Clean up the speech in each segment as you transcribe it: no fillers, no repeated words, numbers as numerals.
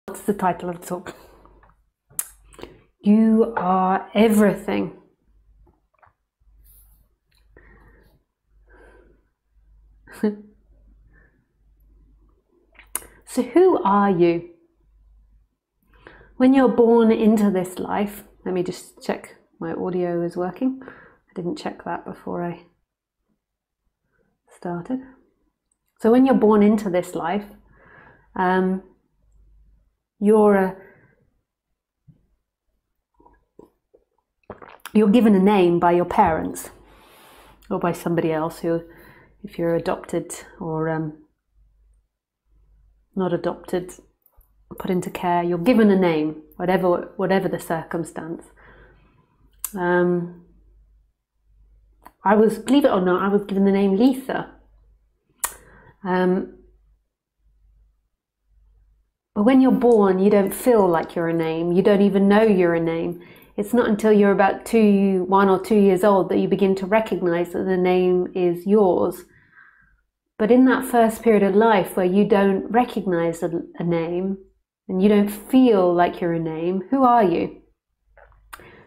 What's the title of the talk? You are everything. So who are you? When you're born into this life, let me just check my audio is working. I didn't check that before I started. So when you're born into this life, you're given a name by your parents or by somebody else who, if you're adopted or not adopted, put into care, you're given a name, whatever the circumstance. Believe it or not, I was given the name Lisa. But when you're born, you don't feel like you're a name. You don't even know you're a name. It's not until you're about 1 or 2 years old that you begin to recognize that the name is yours. But in that first period of life where you don't recognize a name and you don't feel like you're a name, who are you?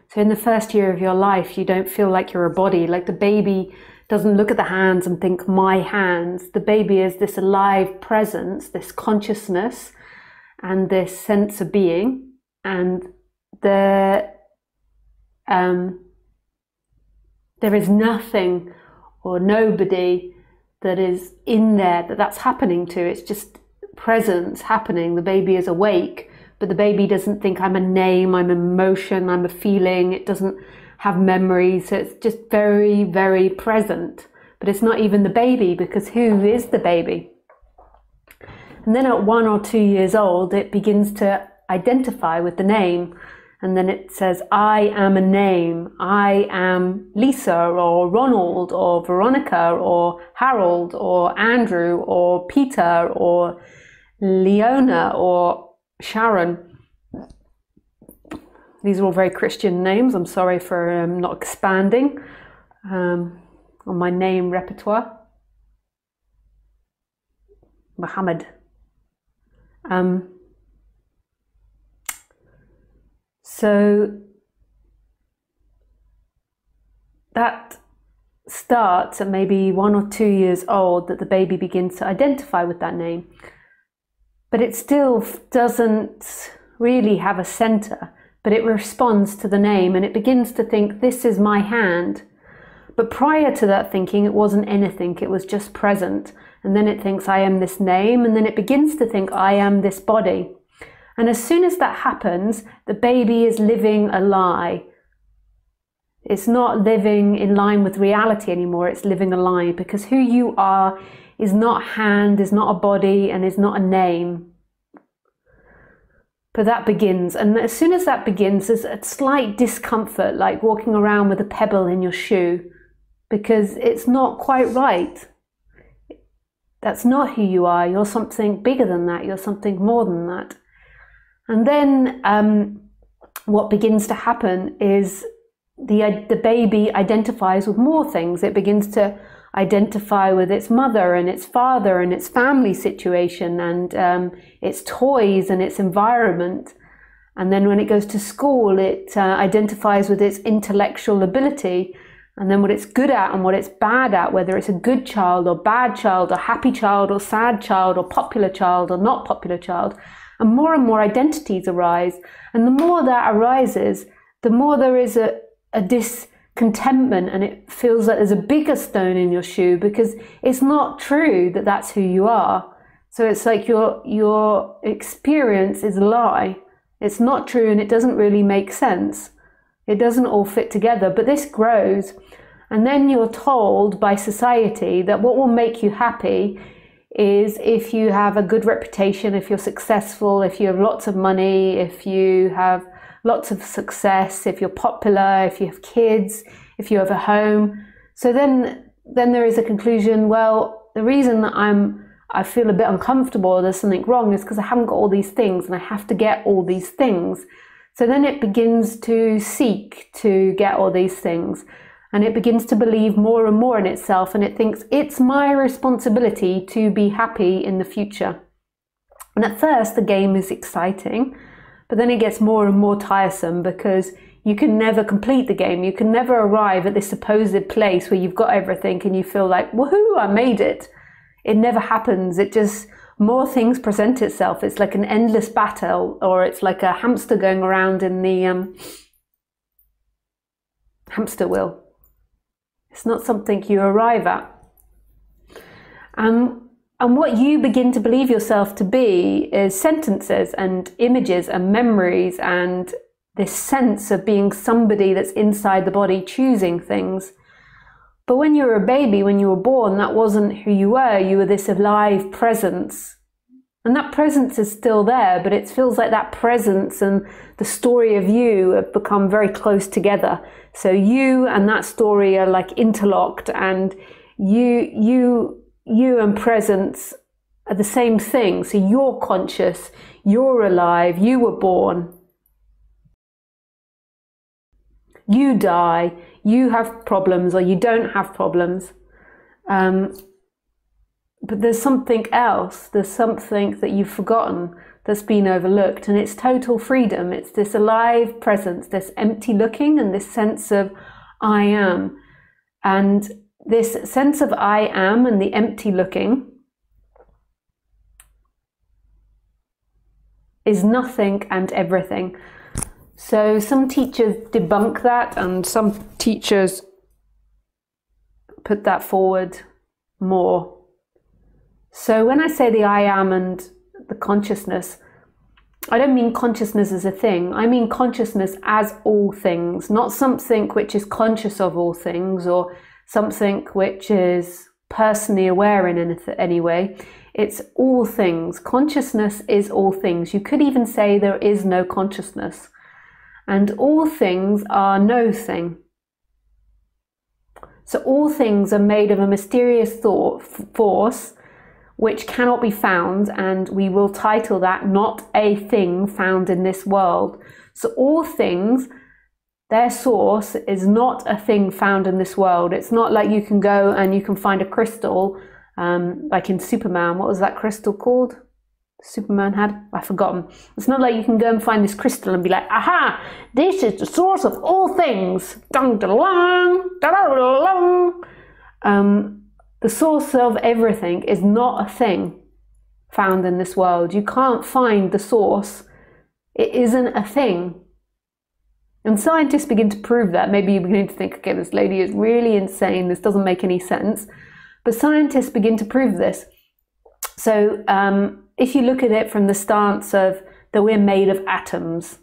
So in the first year of your life, you don't feel like you're a body. Like the baby doesn't look at the hands and think, my hands. The baby is this alive presence, this consciousness, and this sense of being. And there is nothing or nobody that is in there that's happening to. It's just presence happening. The baby is awake, but the baby doesn't think I'm a name, I'm an emotion, I'm a feeling. It doesn't have memories. So it's just very, very present. But it's not even the baby, because who is the baby? And then at 1 or 2 years old, it begins to identify with the name. And then it says, I am a name. I am Lisa or Ronald or Veronica or Harold or Andrew or Peter or Leona or Sharon. These are all very Christian names. I'm sorry for not expanding on my name repertoire. Muhammad. So that starts at maybe 1 or 2 years old, that the baby begins to identify with that name. But it still doesn't really have a center, but it responds to the name and it begins to think, this is my hand. But prior to that thinking, it wasn't anything, it was just present. And then it thinks, I am this name, and then it begins to think, I am this body. And as soon as that happens, the baby is living a lie. It's not living in line with reality anymore, it's living a lie, because who you are is not a hand, is not a body, and is not a name. But that begins, and as soon as that begins, there's a slight discomfort, like walking around with a pebble in your shoe, because it's not quite right. That's not who you are. You're something bigger than that. You're something more than that. And then what begins to happen is the baby identifies with more things. It begins to identify with its mother and its father and its family situation and its toys and its environment. And then when it goes to school, it identifies with its intellectual ability, and then what it's good at and what it's bad at, whether it's a good child or bad child or happy child or sad child or popular child or not popular child. And more identities arise. And the more that arises, the more there is a discontentment, and it feels like there's a bigger stone in your shoe, because it's not true that that's who you are. So it's like your experience is a lie. It's not true, and it doesn't really make sense. It doesn't all fit together, but this grows. And then you're told by society that what will make you happy is if you have a good reputation, if you're successful, if you have lots of money, if you have lots of success, if you're popular, if you have kids, if you have a home. So then there is a conclusion, well, the reason that I feel a bit uncomfortable or there's something wrong is because I haven't got all these things and I have to get all these things. So then it begins to seek to get all these things. And it begins to believe more and more in itself, and it thinks it's my responsibility to be happy in the future. And at first the game is exciting, but then it gets more and more tiresome because you can never complete the game. You can never arrive at this supposed place where you've got everything and you feel like, woohoo, I made it. It never happens. It just, more things present itself. It's like an endless battle, or it's like a hamster going around in the hamster wheel. It's not something you arrive at. And what you begin to believe yourself to be is sentences and images and memories and this sense of being somebody that's inside the body choosing things. But when you were a baby, when you were born, that wasn't who you were. You were this alive presence. And that presence is still there, but it feels like that presence and the story of you have become very close together. So you and that story are like interlocked, and you and presence are the same thing. So you're conscious, you're alive, you were born. You die, you have problems or you don't have problems. But there's something else, there's something that you've forgotten that's been overlooked, and it's total freedom. It's this alive presence, this empty looking, and this sense of I am. And this sense of I am and the empty looking is nothing and everything. So some teachers debunk that, and some teachers put that forward more. So when I say the I am and the consciousness, I don't mean consciousness as a thing. I mean consciousness as all things, not something which is conscious of all things or something which is personally aware in any way. It's all things. Consciousness is all things. You could even say there is no consciousness. And all things are no thing. So all things are made of a mysterious thought force which cannot be found, and we will title that not a thing found in this world. So all things, their source is not a thing found in this world. It's not like you can go and you can find a crystal, like in Superman. What was that crystal called? Superman had? I've forgotten. It's not like you can go and find this crystal and be like, aha, this is the source of all things. Dun, dun, dun, dun, dun. The source of everything is not a thing found in this world. You can't find the source. It isn't a thing. And scientists begin to prove that. Maybe you begin to think, okay, this lady is really insane. This doesn't make any sense. But scientists begin to prove this. So if you look at it from the stance of that we're made of atoms,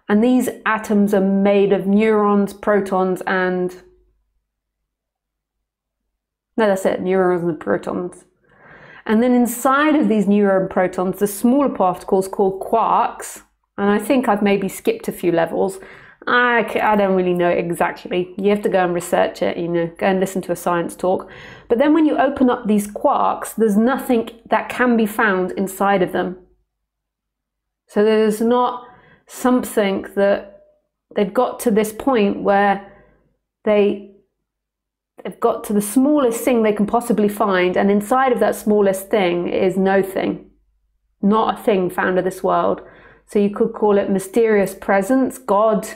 and these atoms are made of neurons, protons, and no, that's it, neurons and protons. And then inside of these neuron protons, the smaller particles called quarks, and I think I've maybe skipped a few levels. I don't really know exactly. You have to go and research it, go and listen to a science talk. But then when you open up these quarks, there's nothing that can be found inside of them. So there's not something that they've got to this point where they've got to the smallest thing they can possibly find, and inside of that smallest thing is no thing, not a thing found in this world. So you could call it mysterious presence, God,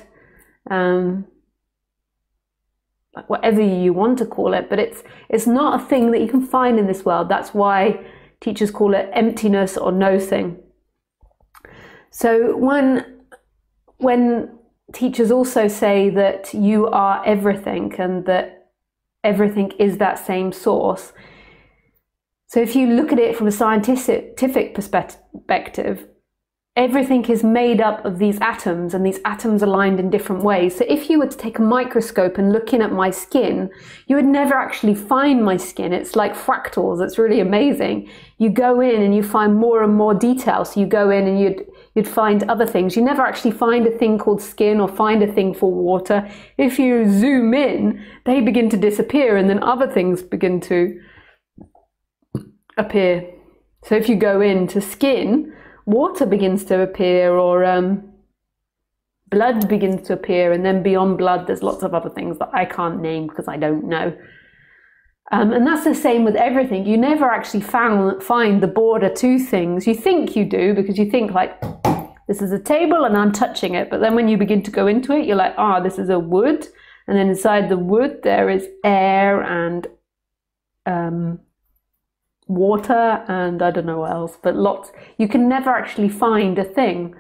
whatever you want to call it, but it's not a thing that you can find in this world. That's why teachers call it emptiness or no thing. So when teachers also say that you are everything and that everything is that same source, so if you look at it from a scientific perspective, everything is made up of these atoms, and these atoms are lined in different ways. So if you were to take a microscope and look in at my skin, you would never actually find my skin. It's like fractals. It's really amazing. You go in and you find more and more detail. So you go in and you'd find other things. You never actually find a thing called skin or find a thing for water. If you zoom in, they begin to disappear, and then other things begin to appear. So if you go into skin, water begins to appear, or blood begins to appear, and then beyond blood there's lots of other things that I can't name because I don't know. And that's the same with everything. You never actually find the border to things. You think you do because you think like, this is a table and I'm touching it. But then when you begin to go into it, you're like, ah, this is a wood. And then inside the wood, there is air and water and I don't know what else, but lots. You can never actually find a thing.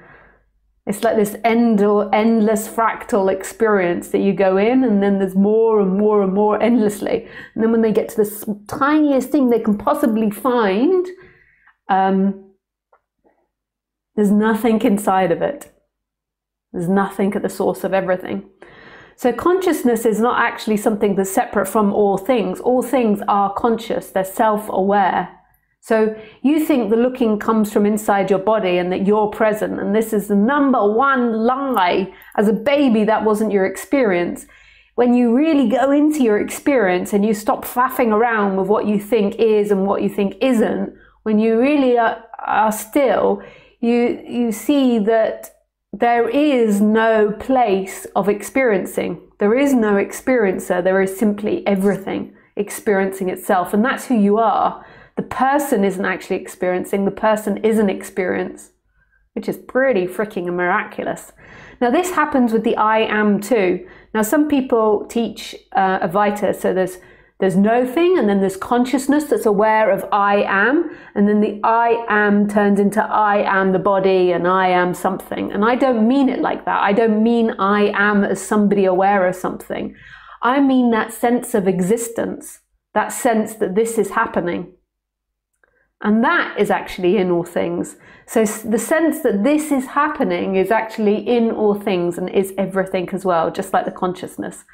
It's like this endless fractal experience that you go in, and then there's more and more and more endlessly. And then when they get to the tiniest thing they can possibly find, there's nothing inside of it. There's nothing at the source of everything. So consciousness is not actually something that's separate from all things. All things are conscious, they're self-aware. So you think the looking comes from inside your body and that you're present, and this is the number one lie. As a baby, that wasn't your experience. When you really go into your experience and you stop faffing around with what you think is and what you think isn't, when you really are still, you see that there is no place of experiencing. There is no experiencer. There is simply everything experiencing itself, and that's who you are. The person isn't actually experiencing, the person is an experience, which is pretty freaking miraculous. Now this happens with the I am too. Now some people teach Advaita, so there's no thing, and then there's consciousness that's aware of I am, and then the I am turns into I am the body and I am something. And I don't mean it like that. I don't mean I am as somebody aware of something. I mean that sense of existence, that sense that this is happening. And that is actually in all things. So the sense that this is happening is actually in all things and is everything as well, just like the consciousness.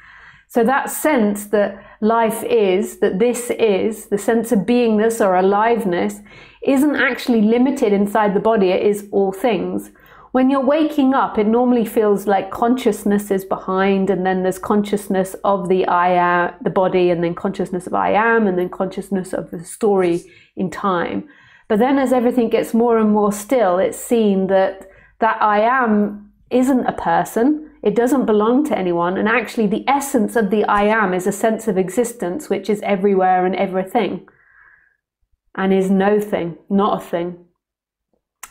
So that sense that life is, that this is, the sense of beingness or aliveness, isn't actually limited inside the body, it is all things. When you're waking up, it normally feels like consciousness is behind, and then there's consciousness of the I am, the body, and then consciousness of I am, and then consciousness of the story in time. But then as everything gets more and more still, it's seen that that I am isn't a person, it doesn't belong to anyone, and actually the essence of the I am is a sense of existence which is everywhere and everything, and is no thing, not a thing.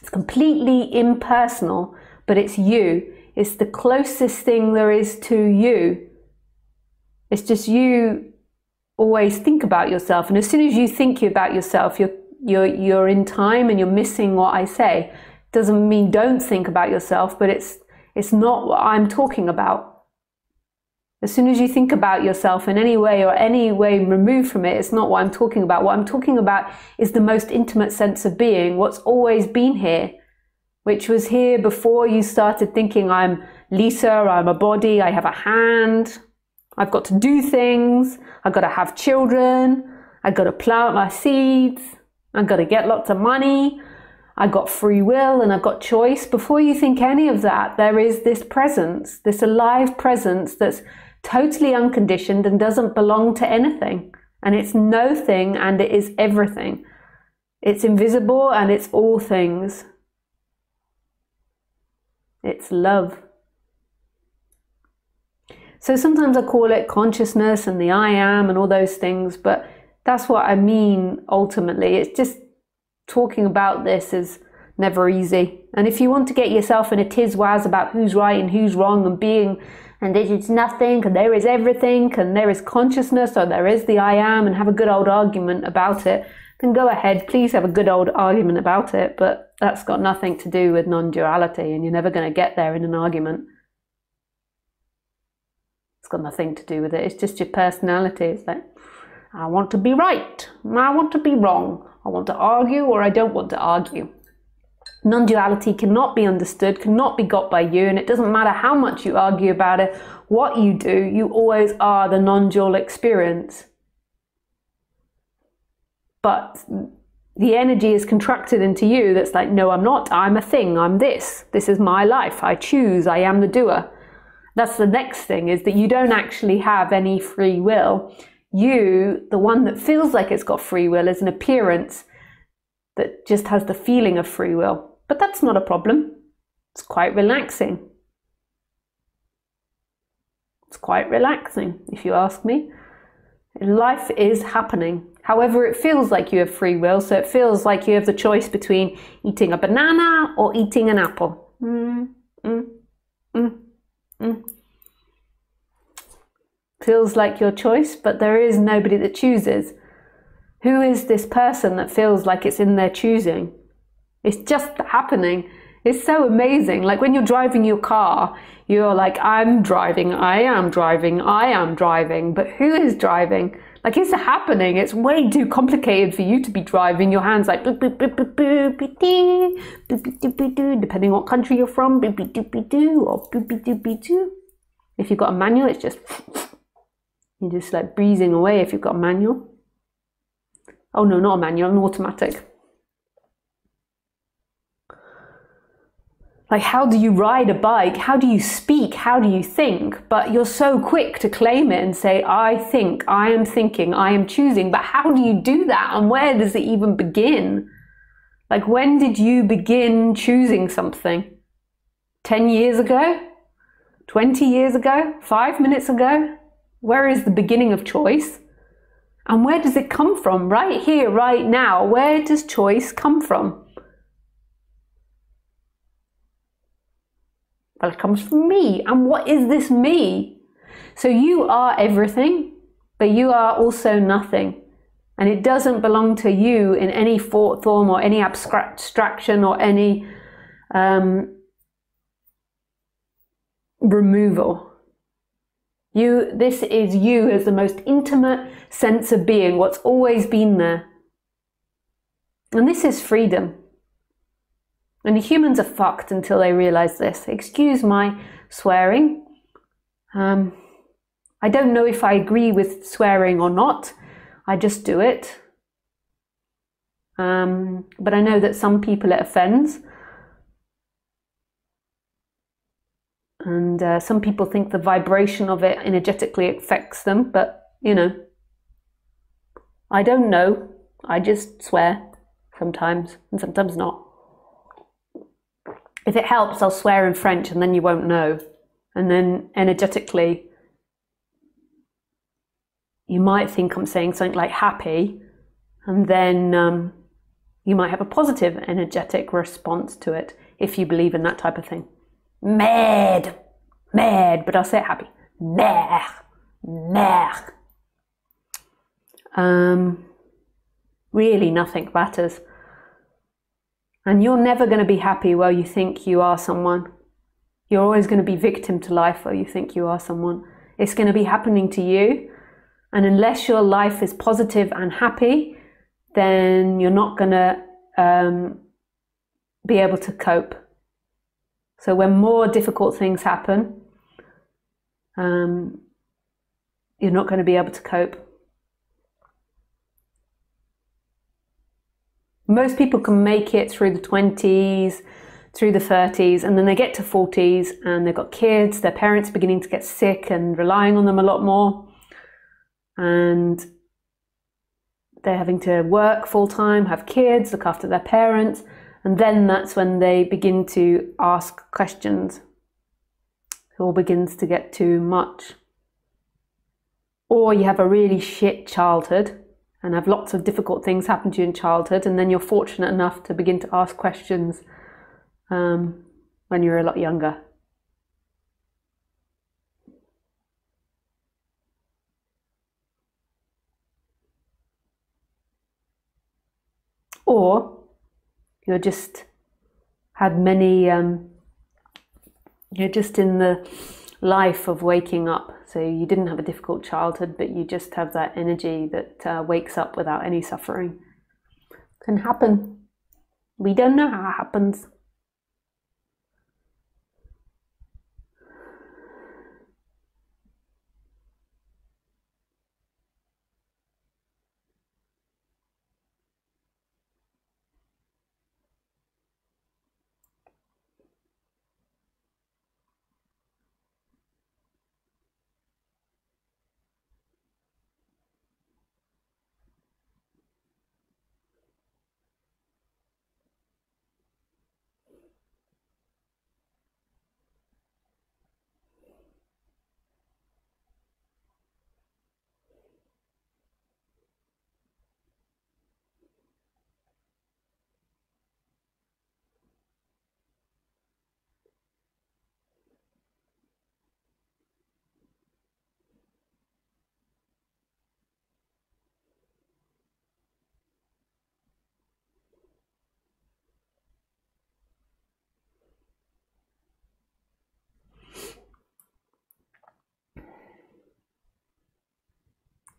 It's completely impersonal, but it's you. It's the closest thing there is to you. It's just you always think about yourself, and as soon as you think about yourself, you're in time and you're missing what I say. Doesn't mean don't think about yourself, but it's not what I'm talking about. As soon as you think about yourself in any way or any way removed from it, it's not what I'm talking about. What I'm talking about is the most intimate sense of being, what's always been here, which was here before you started thinking I'm Lisa, I'm a body, I have a hand, I've got to do things, I've got to have children, I've got to plant my seeds, I've got to get lots of money, I've got free will and I've got choice. Before you think any of that, there is this presence, this alive presence that's totally unconditioned and doesn't belong to anything. And it's no thing and it is everything. It's invisible and it's all things. It's love. So sometimes I call it consciousness and the I am and all those things, but that's what I mean ultimately. It's just talking about this is never easy. And if you want to get yourself in a tiz-waz about who's right and who's wrong and being, and there is nothing, and there is everything, and there is consciousness, or there is the I am, and have a good old argument about it, then go ahead, please have a good old argument about it, but that's got nothing to do with non-duality, and you're never going to get there in an argument. It's got nothing to do with it. It's just your personality. It's like, I want to be right, I want to be wrong, I want to argue, or I don't want to argue. Non-duality cannot be understood, cannot be got by you, and it doesn't matter how much you argue about it, what you do, you always are the non-dual experience. But the energy is contracted into you that's like, no, I'm not, I'm a thing, I'm this is my life, I choose, I am the doer. That's the next thing, is that you don't actually have any free will. You, the one that feels like it's got free will, is an appearance that just has the feeling of free will. But that's not a problem. It's quite relaxing. It's quite relaxing, if you ask me. Life is happening. However, it feels like you have free will, so it feels like you have the choice between eating a banana or eating an apple. Feels like your choice, but there is nobody that chooses. Who is this person that feels like it's in their choosing? It's just happening. It's so amazing. Like when you're driving your car, you're like, I'm driving, I am driving, I am driving. But who is driving? Like it's happening. It's way too complicated for you to be driving. Your hands like, boop, boop, boop, boop, boop, boop, dee, boop, boop, boop, boop, doo, depending on what country you're from, boop, boop, boop, boop, doo, or boop, boop, boop, boop, doo. If you've got a manual, it's just, you're just like breezing away if you've got a manual. Oh no, not a manual, an automatic. Like, how do you ride a bike? How do you speak? How do you think? But you're so quick to claim it and say, I think, I am thinking, I am choosing. But how do you do that? And where does it even begin? Like, when did you begin choosing something? 10 years ago? 20 years ago? 5 minutes ago? Where is the beginning of choice? And where does it come from? Right here, right now, where does choice come from? Well, it comes from me. And what is this me? So you are everything, but you are also nothing. And it doesn't belong to you in any form or any abstraction or any removal. This is you as the most intimate sense of being, what's always been there. And this is freedom. And the humans are fucked until they realize this. Excuse my swearing. I don't know if I agree with swearing or not. I just do it. But I know that some people it offends. And some people think the vibration of it energetically affects them. But, you know, I don't know. I just swear sometimes and sometimes not. If it helps, I'll swear in French and then you won't know. And then energetically, you might think I'm saying something like happy, and then you might have a positive energetic response to it if you believe in that type of thing. Mad, but I'll say it happy. Mad. Really, nothing matters. And you're never going to be happy while you think you are someone. You're always going to be victim to life while you think you are someone. It's going to be happening to you. And unless your life is positive and happy, then you're not going to be able to cope. So when more difficult things happen, you're not going to be able to cope. Most people can make it through the 20s, through the 30s, and then they get to 40s and they've got kids, their parents are beginning to get sick and relying on them a lot more. And they're having to work full time, have kids, look after their parents. And then that's when they begin to ask questions. It all begins to get too much. Or you have a really shit childhood and have lots of difficult things happen to you in childhood, and then you're fortunate enough to begin to ask questions when you're a lot younger. Or you're just had many, you're just in the life of waking up. So you didn't have a difficult childhood, but you just have that energy that wakes up without any suffering. Can happen. We don't know how it happens.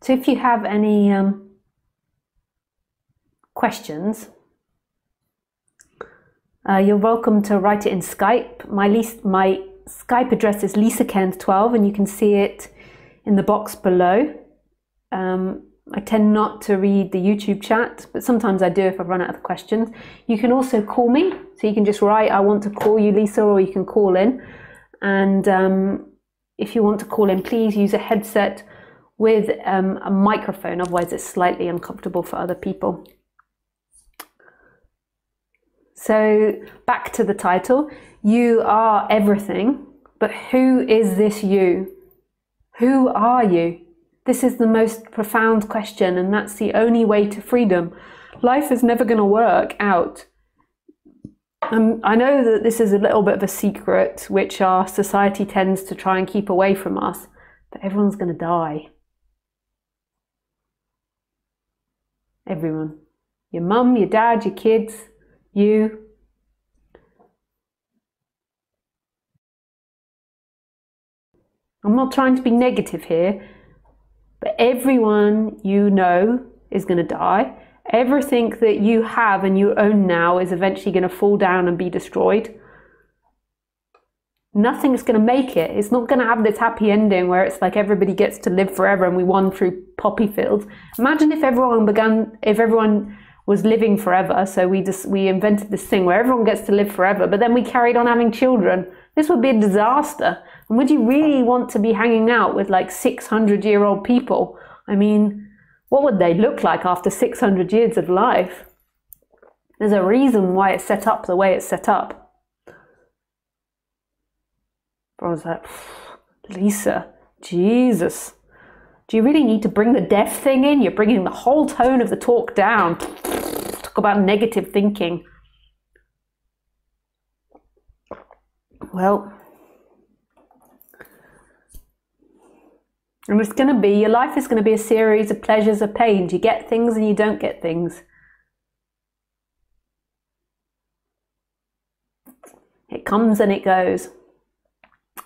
So if you have any questions, you're welcome to write it in Skype. My Skype address is Lisa Cairns 12, and you can see it in the box below. I tend not to read the YouTube chat, but sometimes I do if I've run out of questions. You can also call me, so you can just write, I want to call you, Lisa, or you can call in. And if you want to call in, please use a headset with a microphone, otherwise it's slightly uncomfortable for other people. So back to the title, you are everything, but who is this you? Who are you? This is the most profound question, and that's the only way to freedom. Life is never going to work out. I know that this is a little bit of a secret, which our society tends to try and keep away from us, but everyone's going to die. Everyone. Your mum, your dad, your kids, you. I'm not trying to be negative here, but everyone you know is going to die. Everything that you have and you own now is eventually going to fall down and be destroyed. Nothing's going to make it. It's not going to have this happy ending where it's like everybody gets to live forever and we won through poppy fields. Imagine if everyone was living forever. So we invented this thing where everyone gets to live forever, but then we carried on having children. This would be a disaster. And would you really want to be hanging out with like 600-year-old people? I mean, what would they look like after 600 years of life? There's a reason why it's set up the way it's set up. I was like, Lisa, Jesus, do you really need to bring the deaf thing in? You're bringing the whole tone of the talk down. Talk about negative thinking. Well, and it's going to be, your life is going to be a series of pleasures or pains. You get things and you don't get things. It comes and it goes.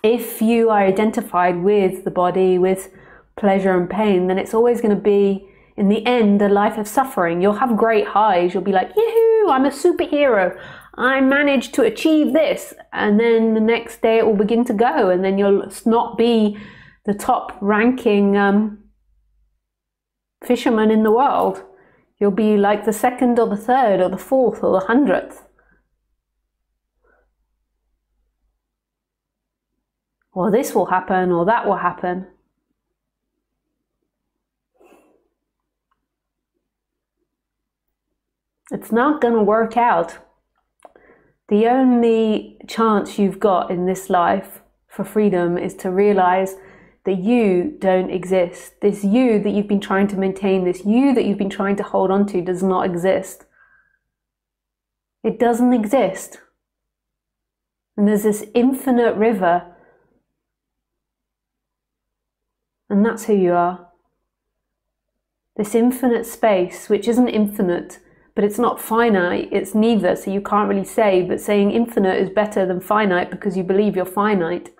If you are identified with the body, with pleasure and pain, then it's always going to be, in the end, a life of suffering. You'll have great highs. You'll be like, yoo-hoo, I'm a superhero. I managed to achieve this. And then the next day it will begin to go. And then you'll not be the top ranking fisherman in the world. You'll be like the second or the third or the fourth or the 100th. Or this will happen or that will happen. It's not going to work out. The only chance you've got in this life for freedom is to realize that you don't exist. This you that you've been trying to maintain, this you that you've been trying to hold on to does not exist. It doesn't exist. And there's this infinite river, and that's who you are. This infinite space, which isn't infinite, but it's not finite, it's neither, so you can't really say, but saying infinite is better than finite because you believe you're finite.